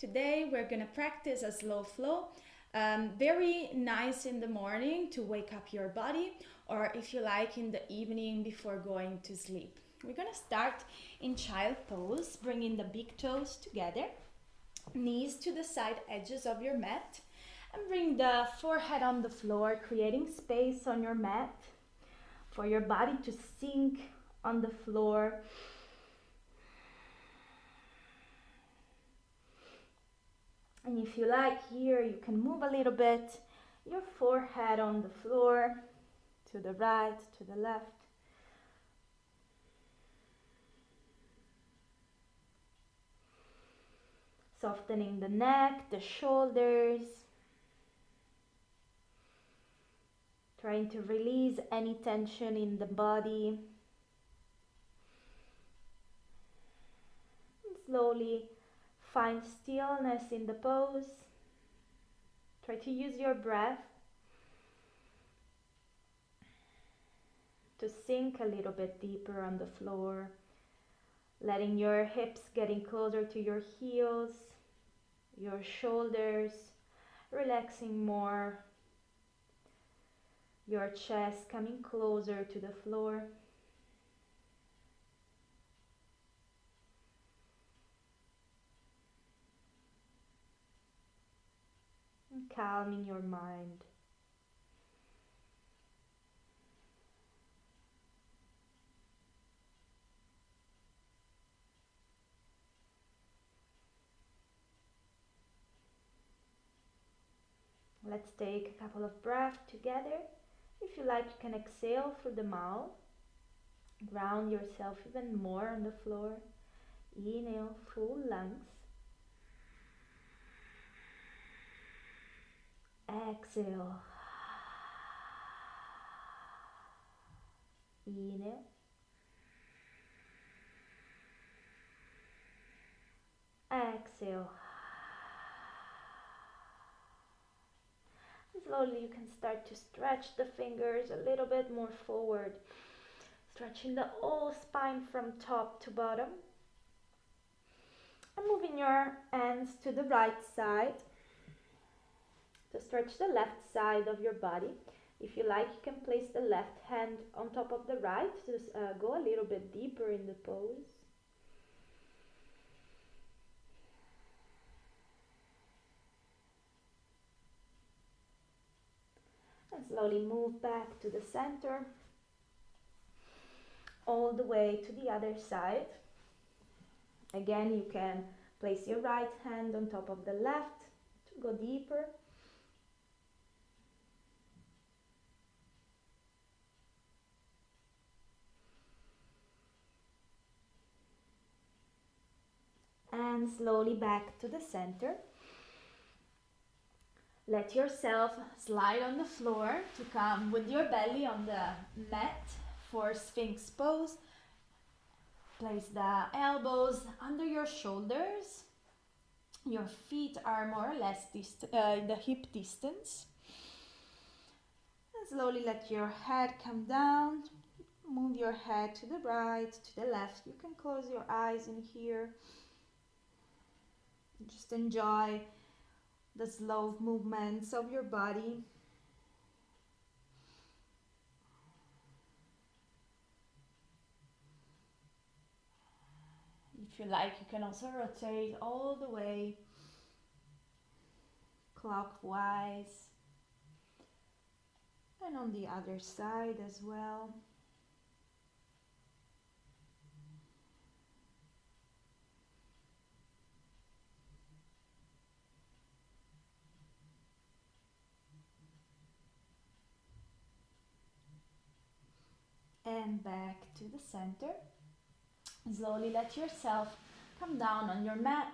Today we're gonna practice a slow flow. Very nice in the morning to wake up your body, or if you like in the evening before going to sleep. We're gonna start in child pose, bringing the big toes together, knees to the side edges of your mat, and bring the forehead on the floor, creating space on your mat for your body to sink on the floor. And if you like here, you can move a little bit your forehead on the floor, to the right, to the left. Softening the neck, the shoulders. Trying to release any tension in the body. And slowly find stillness in the pose. Try to use your breath to sink a little bit deeper on the floor, letting your hips getting closer to your heels, your shoulders, relaxing more, your chest coming closer to the floor. And calming your mind. Let's take a couple of breaths together. If you like, you can exhale through the mouth. Ground yourself even more on the floor. Inhale, full lungs. Exhale. Inhale. Exhale. Slowly you can start to stretch the fingers a little bit more forward. Stretching the whole spine from top to bottom. And moving your hands to the right side to stretch the left side of your body. If you like, you can place the left hand on top of the right to go a little bit deeper in the pose. And slowly move back to the center, all the way to the other side. Again, you can place your right hand on top of the left to go deeper. And slowly back to the center. Let yourself slide on the floor to come with your belly on the mat for Sphinx pose. Place the elbows under your shoulders. Your feet are more or less in the hip distance. And slowly let your head come down. Move your head to the right, to the left. You can close your eyes in here. Just enjoy the slow movements of your body. If you like, you can also rotate all the way clockwise and on the other side as well. And back to the center. Slowly let yourself come down on your mat.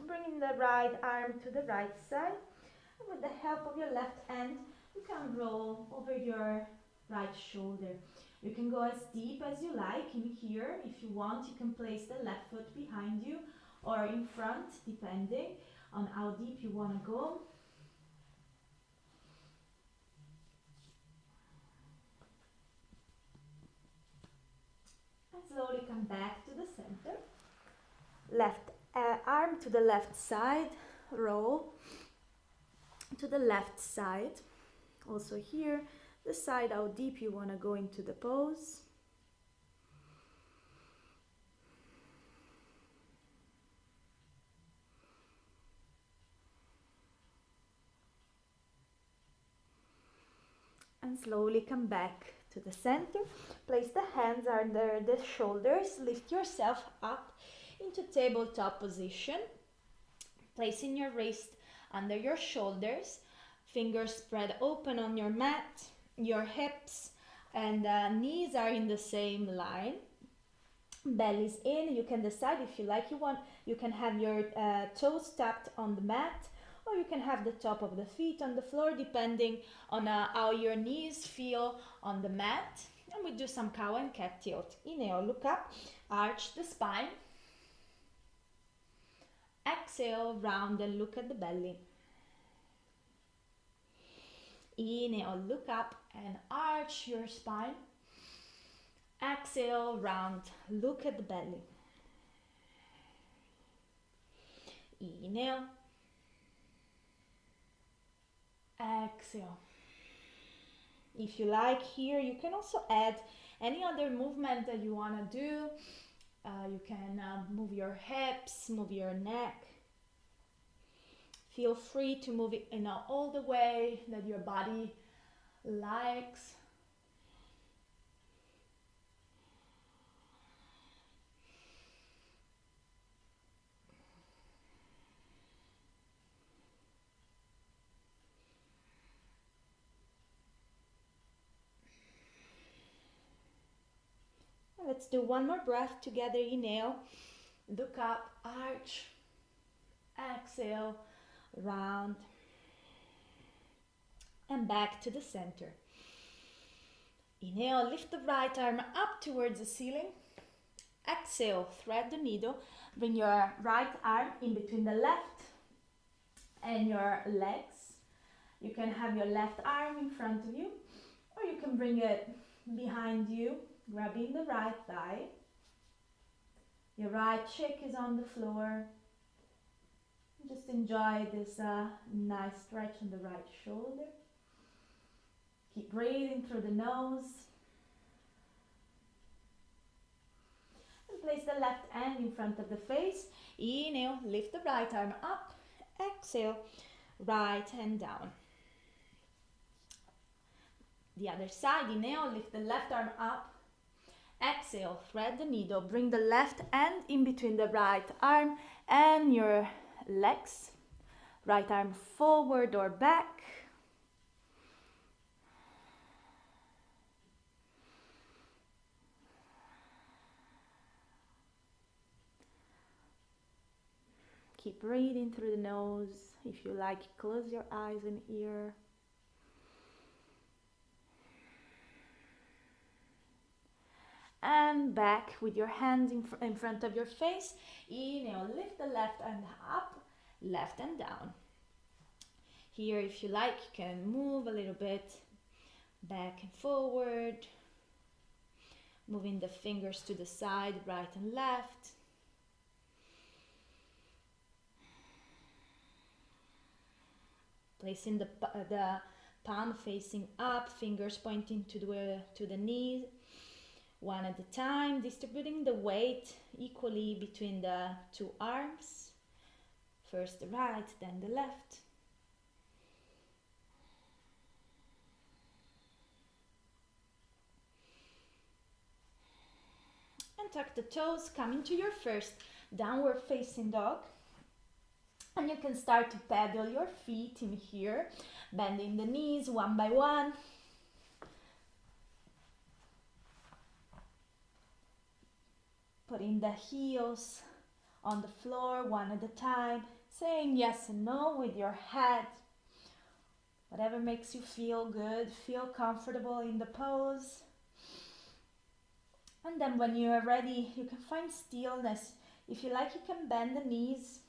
Bringing the right arm to the right side. And with the help of your left hand, you can roll over your right shoulder. You can go as deep as you like in here. If you want, you can place the left foot behind you or in front, depending on how deep you want to go. And slowly come back to the center. Left Arm to the left side, roll to the left side. Also here, decide how deep you want to go into the pose. And slowly come back to the center. Place the hands under the shoulders. Lift yourself up into tabletop position. Placing your wrist under your shoulders. Fingers spread open on your mat. Your hips and knees are in the same line. Belly's in. You can decide if you like. You can have your toes tapped on the mat, or you can have the top of the feet on the floor, depending on how your knees feel on the mat. And we do some cow and cat tilt. Inhale, look up, arch the spine. Exhale, round and look at the belly. Inhale, look up and arch your spine. Exhale, round, look at the belly. Inhale. Exhale. If you like here, you can also add any other movement that you want to do. You can move your hips, move your neck. Feel free to move it all the way that your body likes. Let's do one more breath together. Inhale, look up, arch, exhale, round, and back to the center. Inhale, lift the right arm up towards the ceiling. Exhale, thread the needle. Bring your right arm in between the left and your legs. You can have your left arm in front of you, or you can bring it behind you, grabbing the right thigh. Your right cheek is on the floor. Just enjoy this nice stretch on the right shoulder. Keep breathing through the nose. And place the left hand in front of the face. Inhale, lift the right arm up. Exhale, right hand down. The other side, inhale, lift the left arm up. Exhale, thread the needle. Bring the left hand in between the right arm and your legs. Right arm forward or back. Keep breathing through the nose. If you like, close your eyes and ear. And back with your hands in front of your face. Inhale, lift the left hand up, left hand down. Here, if you like, you can move a little bit back and forward, moving the fingers to the side, right and left. Placing the palm facing up, fingers pointing to the knees. One at a time, distributing the weight equally between the two arms. First the right, then the left. And tuck the toes, come into your first downward facing dog. And you can start to pedal your feet in here, bending the knees one by one. Putting the heels on the floor one at a time, saying yes and no with your head. Whatever makes you feel good, feel comfortable in the pose. And then when you are ready, you can find stillness. If you like, you can bend the knees.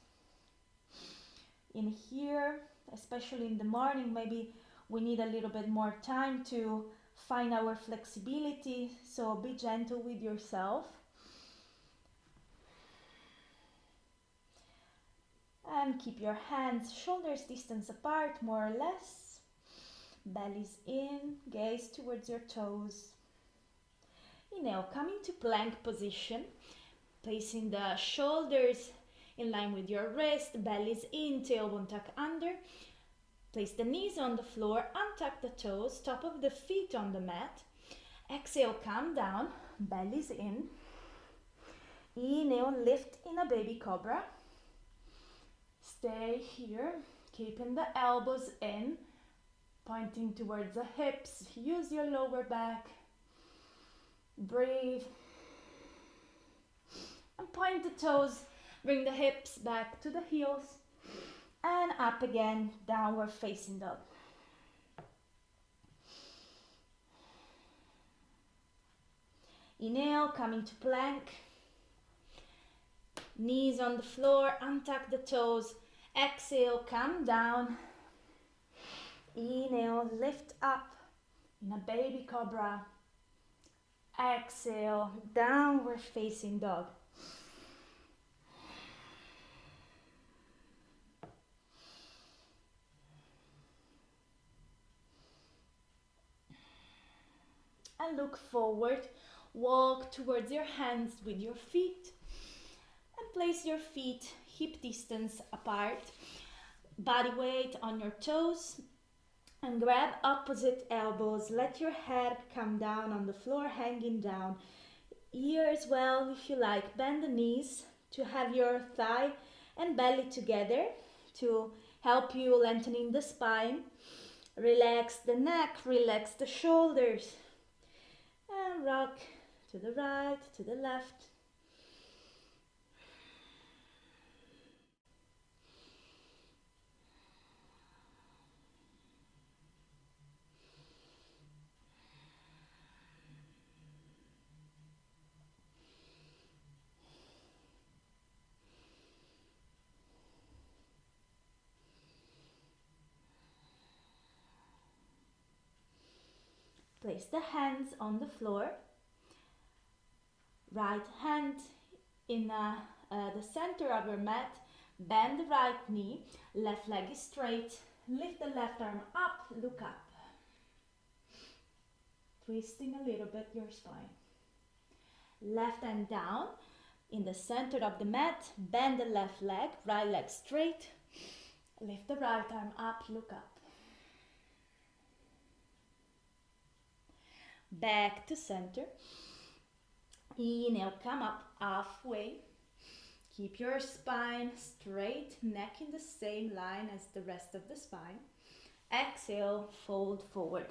In here, especially in the morning, maybe we need a little bit more time to find our flexibility, so be gentle with yourself. And keep your hands shoulders distance apart, more or less. Belly's in, gaze towards your toes. Inhale, coming to plank position, placing the shoulders in line with your wrist, belly's in, tailbone tuck under. Place the knees on the floor, untuck the toes, top of the feet on the mat. Exhale, come down, belly's in. Inhale, lift in a baby cobra. Stay here, keeping the elbows in, pointing towards the hips. Use your lower back. Breathe. And point the toes. Bring the hips back to the heels. And up again, downward facing dog. Inhale, coming to plank. Knees on the floor, untuck the toes. Exhale, come down. Inhale, lift up in a baby cobra. Exhale, downward facing dog. And look forward. Walk towards your hands with your feet. And place your feet hip distance apart. Body weight on your toes. And grab opposite elbows. Let your head come down on the floor, hanging down. Ear as well, if you like. Bend the knees to have your thigh and belly together to help you lengthening the spine. Relax the neck, relax the shoulders. And rock to the right, to the left. Place the hands on the floor. Right hand in the center of your mat. Bend the right knee. Left leg is straight. Lift the left arm up. Look up. Twisting a little bit your spine. Left hand down in the center of the mat. Bend the left leg. Right leg straight. Lift the right arm up. Look up. Back to center. Inhale, come up halfway. Keep your spine straight, neck in the same line as the rest of the spine. Exhale, fold forward.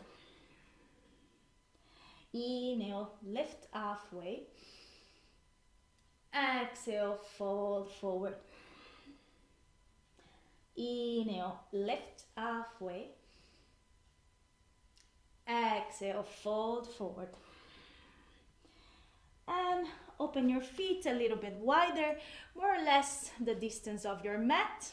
Inhale, lift halfway. Exhale, fold forward. Inhale, lift halfway. Exhale, fold forward. And open your feet a little bit wider, more or less the distance of your mat.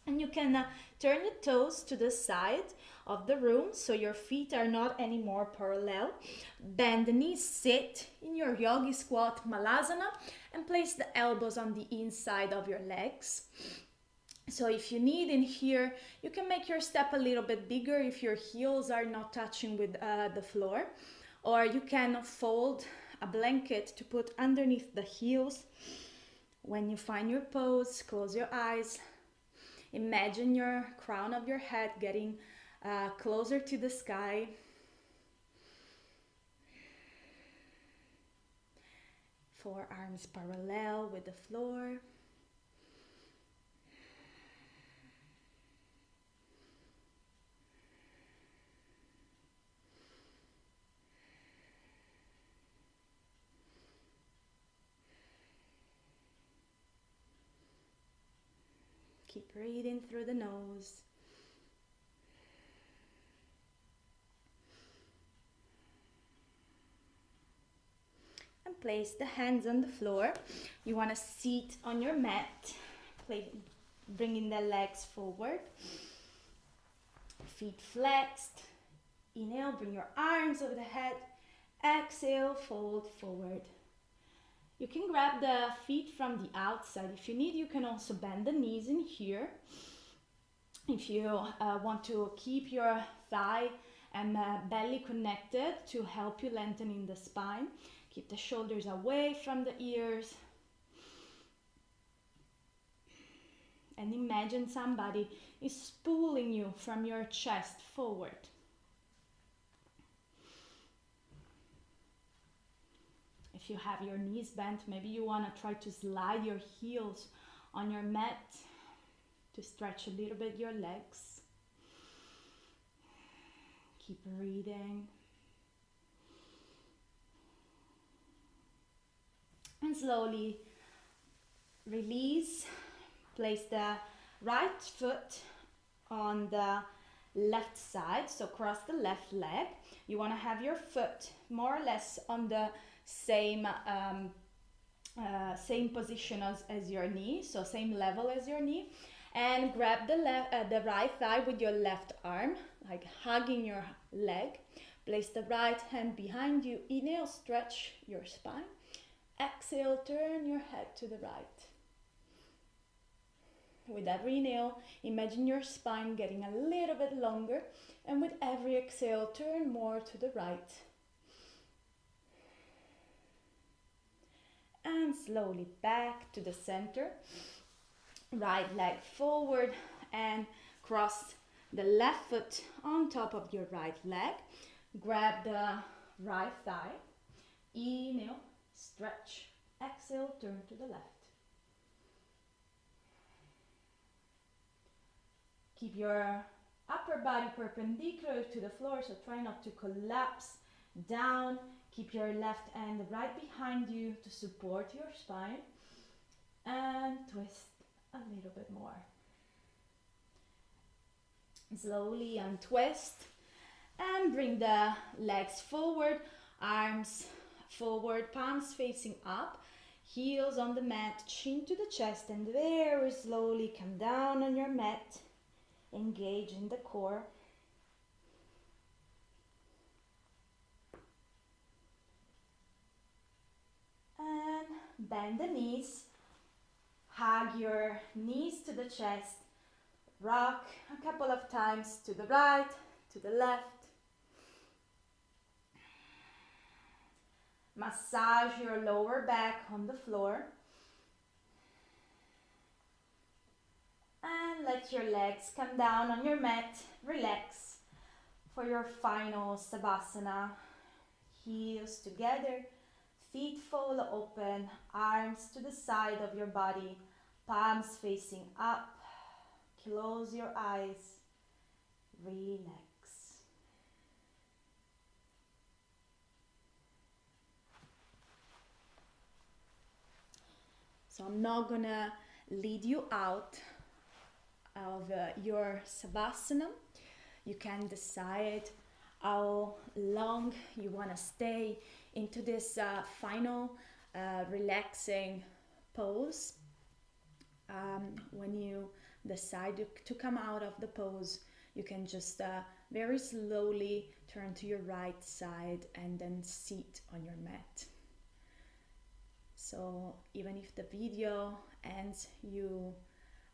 And you can turn the toes to the side of the room so your feet are not anymore parallel. Bend the knees, sit in your yogi squat malasana and place the elbows on the inside of your legs. So if you need in here, you can make your step a little bit bigger if your heels are not touching with the floor. Or you can fold a blanket to put underneath the heels. When you find your pose, close your eyes. Imagine your crown of your head getting closer to the sky. Forearms parallel with the floor. Keep breathing through the nose. And place the hands on the floor. You want to sit on your mat, bringing the legs forward. Feet flexed. Inhale, bring your arms over the head. Exhale, fold forward. You can grab the feet from the outside. If you need, you can also bend the knees in here. If you want to keep your thigh and belly connected to help you lengthening the spine, keep the shoulders away from the ears. And imagine somebody is pulling you from your chest forward. If you have your knees bent, maybe you want to try to slide your heels on your mat to stretch a little bit your legs. Keep breathing. And slowly release. Place the right foot on the left side, so cross the left leg. You want to have your foot more or less on the same position as your knee, so same level as your knee, and grab the right thigh with your left arm, like hugging your leg. Place the right hand behind you. Inhale, stretch your spine. Exhale, turn your head to the right. With every inhale, imagine your spine getting a little bit longer, and with every exhale, turn more to the right. And slowly back to the center. Right leg forward and cross the left foot on top of your right leg. Grab the right thigh. Inhale, stretch. Exhale, turn to the left. Keep your upper body perpendicular to the floor, so try not to collapse down. Keep your left hand right behind you to support your spine. And twist a little bit more. Slowly untwist and bring the legs forward, arms forward, palms facing up, heels on the mat, chin to the chest, and very slowly come down on your mat. Engage in the core. And bend the knees. Hug your knees to the chest. Rock a couple of times to the right, to the left. Massage your lower back on the floor. And let your legs come down on your mat. Relax for your final Savasana. Heels together, feet fall open, arms to the side of your body, palms facing up. Close your eyes. Relax. So I'm not gonna lead you out of your Savasana. You can decide how long you want to stay into this final relaxing pose. When you decide to come out of the pose, you can just very slowly turn to your right side and then sit on your mat. So even if the video ends, you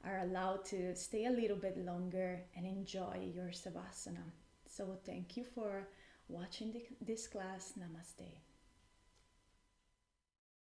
are allowed to stay a little bit longer and enjoy your Savasana. So thank you for watching this class. Namaste.